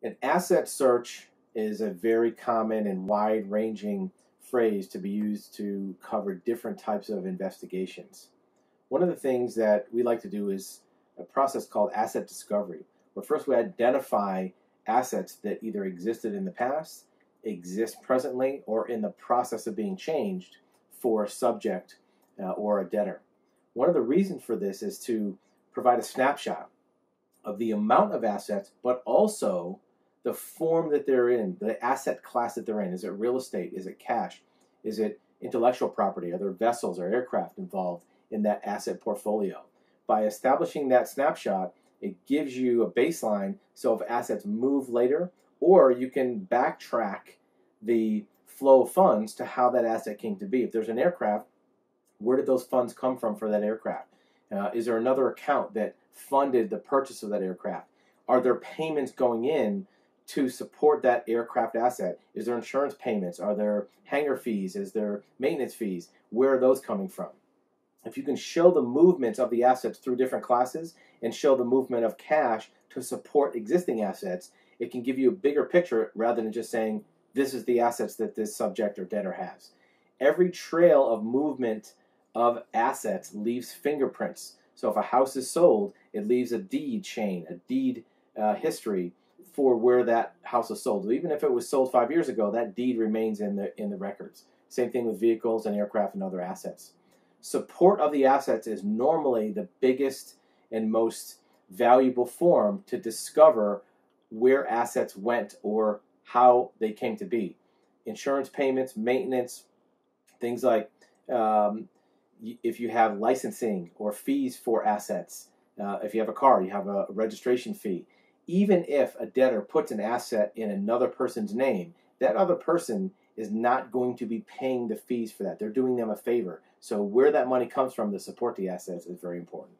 An asset search is a very common and wide-ranging phrase to be used to cover different types of investigations. One of the things that we like to do is a process called asset discovery, where first we identify assets that either existed in the past, exist presently, or in the process of being changed for a subject or a debtor. One of the reasons for this is to provide a snapshot of the amount of assets, but also the form that they're in, the asset class that they're in. Is it real estate? Is it cash? Is it intellectual property? Are there vessels or aircraft involved in that asset portfolio? By establishing that snapshot, it gives you a baseline, so if assets move later, or you can backtrack the flow of funds to how that asset came to be. If there's an aircraft, where did those funds come from for that aircraft? Is there another account that funded the purchase of that aircraft? Are there payments going in to support that aircraft asset? Is there insurance payments? Are there hangar fees? Is there maintenance fees? Where are those coming from? If you can show the movements of the assets through different classes and show the movement of cash to support existing assets, it can give you a bigger picture rather than just saying, this is the assets that this subject or debtor has. Every trail of movement of assets leaves fingerprints. So if a house is sold, it leaves a deed chain, a deed history for where that house was sold. Even if it was sold 5 years ago, that deed remains in the records. Same thing with vehicles and aircraft and other assets. Support of the assets is normally the biggest and most valuable form to discover where assets went or how they came to be. Insurance payments, maintenance, things like if you have licensing or fees for assets. If you have a car, you have a registration fee. Even if a debtor puts an asset in another person's name, that other person is not going to be paying the fees for that. They're doing them a favor. So where that money comes from to support the assets is very important.